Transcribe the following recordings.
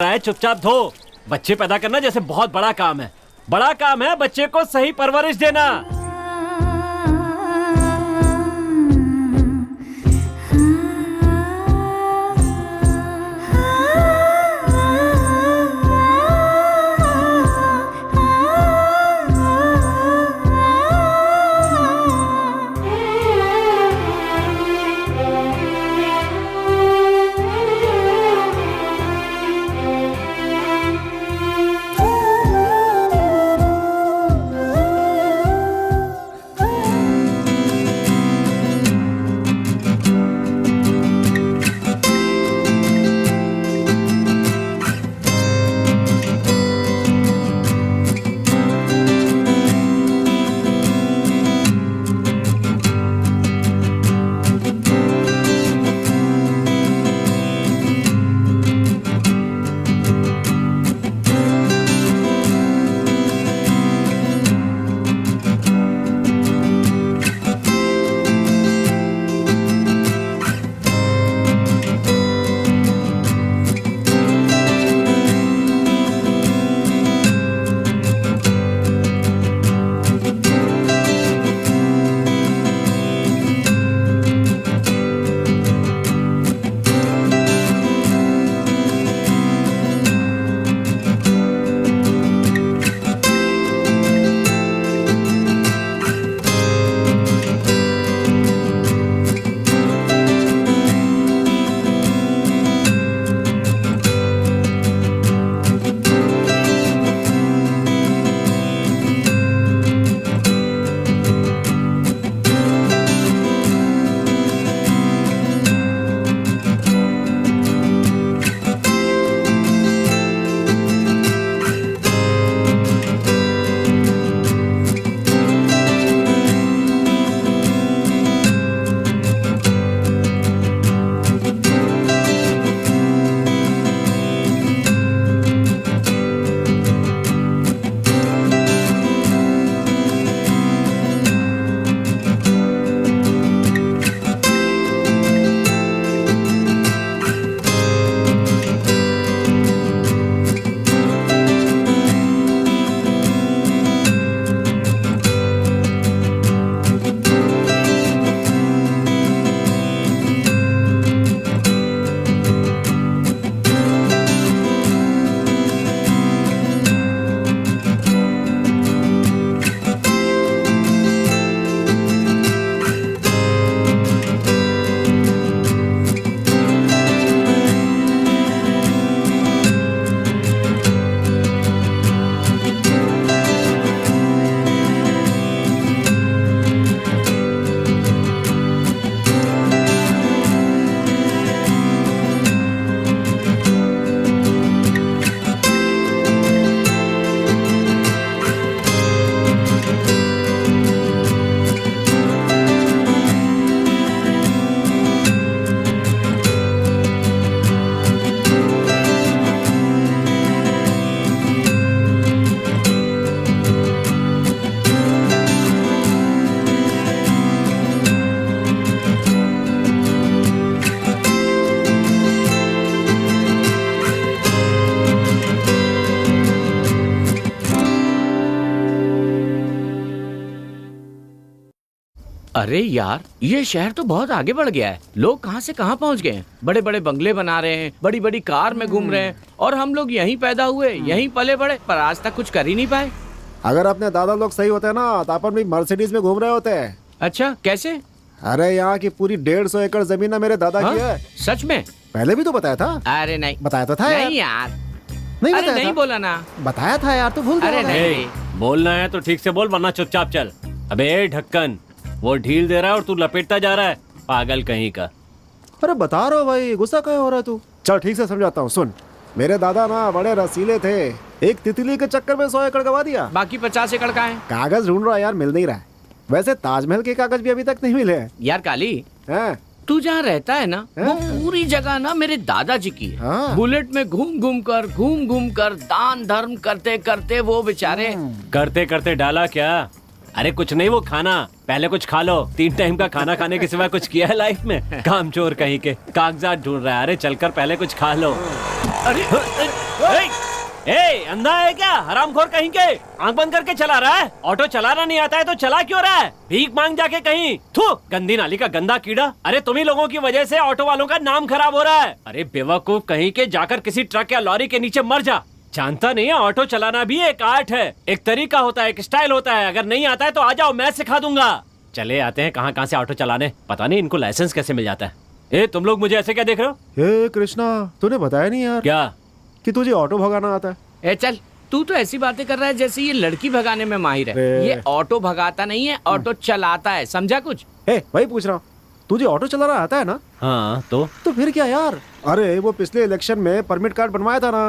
है, चुपचाप धो। बच्चे पैदा करना जैसे बहुत बड़ा काम है। बड़ा काम है बच्चे को सही परवरिश देना। अरे यार, ये शहर तो बहुत आगे बढ़ गया है। लोग कहाँ से कहाँ पहुँच गए हैं। बड़े बड़े बंगले बना रहे हैं, बड़ी बड़ी कार में घूम रहे हैं, और हम लोग यहीं पैदा हुए, यहीं पले बड़े, पर आज तक कुछ कर ही नहीं पाए। अगर अपने दादा लोग सही होते ना तो अपन भी मर्सिडीज में घूम रहे होते हैं। अच्छा, कैसे? अरे यहाँ की पूरी 150 एकड़ जमीन ना मेरे दादा की है। सच में? पहले भी तो बताया था। अरे नहीं, बताया तो था नहीं यार, नहीं अरे बताया नहीं था? बोला ना। बताया था यार, तू भूल गया अरे होगा। नहीं। बोलना है तो ठीक से बोल, वरना चुपचाप चल। अबे ढक्कन, वो ढील दे रहा है और तू लपेटता जा रहा है, पागल कहीं का। अरे बता रहा हूँ भाई, गुस्सा क्यों हो रहा है तू? चल ठीक से समझाता हूँ, सुन। मेरे दादा ना बड़े रसीले थे, एक तितली के चक्कर में 100 एकड़ गवा दिया। बाकी 50 एकड़ का है। कागज ढूंढ रहा है यार, मिल नहीं रहा है। वैसे ताजमहल के कागज भी अभी तक नहीं मिले हैं। यार काली, हैं? तू जहाँ रहता है ना, वो पूरी जगह ना मेरे दादाजी की है। हाँ। बुलेट में घूम घूम कर दान धर्म करते करते वो बेचारे। करते करते डाला क्या? अरे कुछ नहीं, वो खाना पहले कुछ खा लो। 3 टाइम का खाना खाने के सिवा कुछ किया है लाइफ में? काम चोर कहीं के, कागजात ढूंढ रहा है। अरे चलकर पहले कुछ खा लो। अरे ए, अंधा है क्या? हरामखोर कहीं के, आंख बंद करके चला रहा है। ऑटो चलाना नहीं आता है तो चला क्यों रहा है? भीख मांग जाके कहीं। थू, गंदी नाली का गंदा कीड़ा। अरे तुम्ही लोगों की वजह से ऑटो वालों का नाम खराब हो रहा है। अरे बेवकूफ कहीं के, जाकर किसी ट्रक या लॉरी के नीचे मर जा। जानता नहीं है, ऑटो चलाना भी एक आर्ट है, एक तरीका होता है, एक स्टाइल होता है। अगर नहीं आता है तो आ जाओ, मैं सिखा दूंगा। चले आते हैं कहाँ कहाँ से ऑटो चलाने, पता नहीं इनको लाइसेंस कैसे मिल जाता है। ए, तुम लोग मुझे ऐसे क्या देख रहे हो? हे कृष्णा, तूने बताया नहीं यार क्या कि तुझे ऑटो भगाना आता है? ए चल, तू तो ऐसी बातें कर रहा है जैसे ये लड़की भगाने में माहिर है। अरे। ये ऑटो भगाता नहीं है, ऑटो चलाता है, समझा कुछ? हे, वही पूछ रहा हूँ, तुझे ऑटो चलाना आता है ना? हाँ तो फिर क्या यार? अरे वो पिछले इलेक्शन में परमिट कार्ड बनवाया था ना।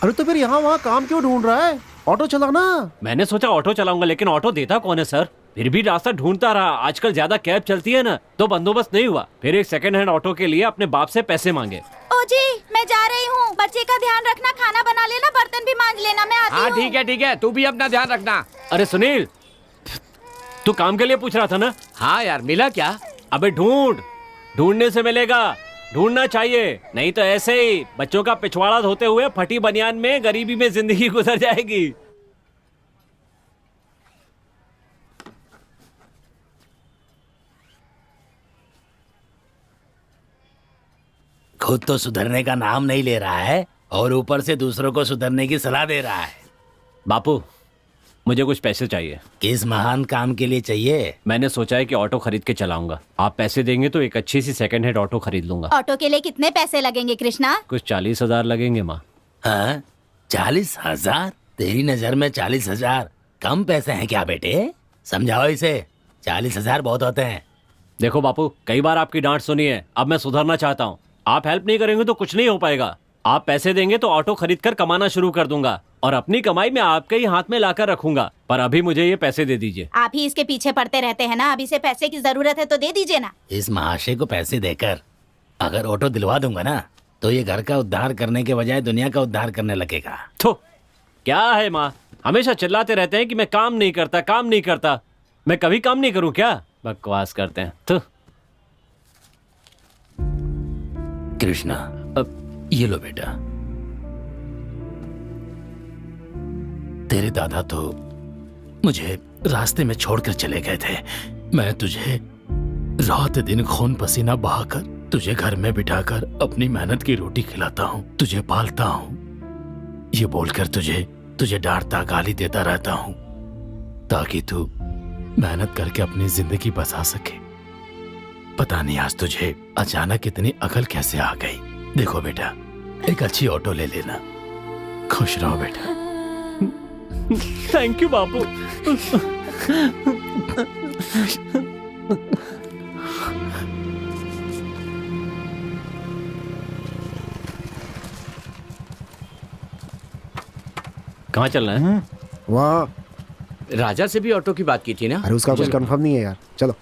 अरे तो फिर यहाँ वहाँ काम क्यों ढूंढ रहा है? ऑटो चलाना। मैंने सोचा ऑटो चलाऊंगा, लेकिन ऑटो देता कौन है सर? फिर भी रास्ता ढूंढता रहा। आजकल ज्यादा कैब चलती है ना, तो बंदोबस्त नहीं हुआ। फिर एक सेकंड हैंड ऑटो के लिए अपने बाप से पैसे मांगे। ओ जी, मैं जा रही हूँ। बच्चे का ध्यान रखना, खाना बना लेना, बर्तन भी मांज लेना। मैं आती हाँ हूँ। ठीक है, तू भी अपना ध्यान रखना। अरे सुनील, तू काम के लिए पूछ रहा था ना? हाँ यार, मिला क्या? अबे ढूंढने से मिलेगा, ढूंढना चाहिए। नहीं तो ऐसे ही बच्चों का पिछवाड़ा धोते हुए फटी बनियान में गरीबी में जिंदगी गुजर जाएगी। खुद तो सुधरने का नाम नहीं ले रहा है और ऊपर से दूसरों को सुधरने की सलाह दे रहा है। बापू, मुझे कुछ पैसे चाहिए। किस महान काम के लिए चाहिए? मैंने सोचा है कि ऑटो खरीद के चलाऊंगा। आप पैसे देंगे तो एक अच्छी सी सेकंड हैंड ऑटो खरीद लूंगा। ऑटो के लिए कितने पैसे लगेंगे कृष्णा? कुछ 40,000 लगेंगे माँ। हाँ, 40,000? तेरी नजर में 40,000 कम पैसे हैं क्या बेटे? समझाओ इसे, 40,000 बहुत होते हैं। देखो बापू, कई बार आपकी डांट सुनी है, अब मैं सुधरना चाहता हूँ। आप हेल्प नहीं करेंगे तो कुछ नहीं हो पाएगा। आप पैसे देंगे तो ऑटो खरीद कर कमाना शुरू कर दूंगा और अपनी कमाई में आपके ही हाथ में लाकर रखूंगा। पर अभी मुझे ये पैसे दे दीजिए। आप ही इसके पीछे पड़ते रहते हैं ना। अभी से पैसे की जरूरत है तो दे दीजिए ना। इस महाशय को पैसे देकर अगर ऑटो दिलवा दूंगा ना, तो ये घर का उद्धार करने के बजाय दुनिया का उद्धार करने लगेगा। तो क्या है माँ, हमेशा चिल्लाते रहते हैं कि मैं काम नहीं करता। मैं कभी काम नहीं करूँ क्या? बकवास करते हैं। तो कृष्णा, अब ये लो बेटा। तेरे दादा तो मुझे रास्ते में छोड़कर चले गए थे। मैं तुझे रात दिन खून पसीना बहाकर तुझे घर में बिठाकर अपनी मेहनत की रोटी खिलाता हूँ, तुझे पालता हूँ। ये बोलकर तुझे डांटता गाली देता रहता हूँ ताकि तू मेहनत करके अपनी जिंदगी बसा सके। पता नहीं आज तुझे अचानक इतनी अकल कैसे आ गई। देखो बेटा, एक अच्छी ऑटो ले लेना। खुश रहो बेटा। थैंक यू बापू। कहाँ चल रहे हैं? वहाँ। राजा से भी ऑटो की बात की थी ना? अरे उसका कुछ कंफर्म नहीं है यार, चलो।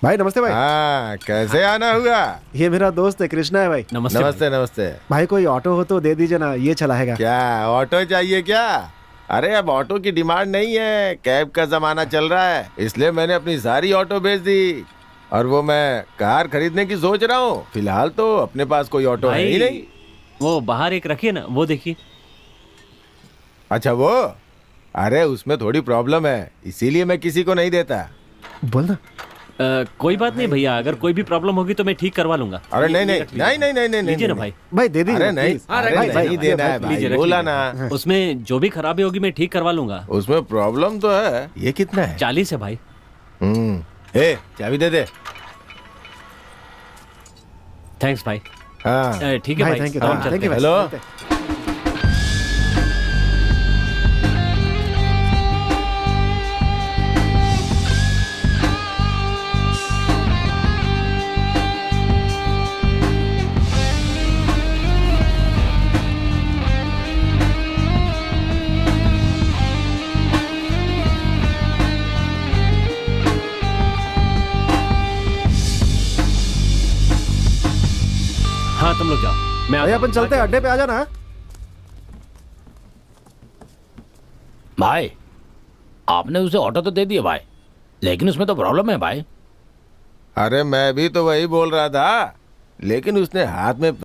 भाई नमस्ते भाई। हाँ, कैसे आना हुआ? ये मेरा दोस्त है, कृष्णा है भाई। नमस्ते। नमस्ते नमस्ते। भाई कोई ऑटो हो तो दे दीजिए ना, ये चलाएगा। क्या ऑटो चाहिए क्या? अरे अब ऑटो की डिमांड नहीं है, कैब का जमाना चल रहा है, इसलिए मैंने अपनी सारी ऑटो बेच दी और वो मैं कार खरीदने की सोच रहा हूँ। फिलहाल तो अपने पास कोई ऑटो है ही नहीं। वो बाहर एक रखिए ना, वो देखिए। अच्छा वो? अरे उसमें थोड़ी प्रॉब्लम है, इसीलिए मैं किसी को नहीं देता। बोल ना। कोई बात नहीं भैया, अगर कोई भी प्रॉब्लम होगी तो मैं ठीक करवा लूंगा। अरे नहीं नहीं नहीं नहीं नहीं नहीं लीजिए ना नहीं। भाई। भाई दे दीजिए। अरे नहीं, अरे नहीं देना है भाई, लीजिए, बोला रखिए। ना। उसमें जो भी खराबी होगी मैं ठीक करवा लूंगा। उसमें प्रॉब्लम तो है। ये कितना है? 40 है भाई। ए चाबी दे दे। थैंक्स भाई। हाँ ठीक है भाई, थैंक यू। तो हम चलते हैं। हेलो। हाँ तुम लोग जाओ, मैं भाई आता अपन चलते हैं, अड्डे पे आ जाना। हाँ? भाई आपने उसे ऑटो तो दे दिया भाई, लेकिन उसमें तो प्रॉब्लम है भाई। अरे मैं भी तो वही बोल रहा था, लेकिन उसने हाथ में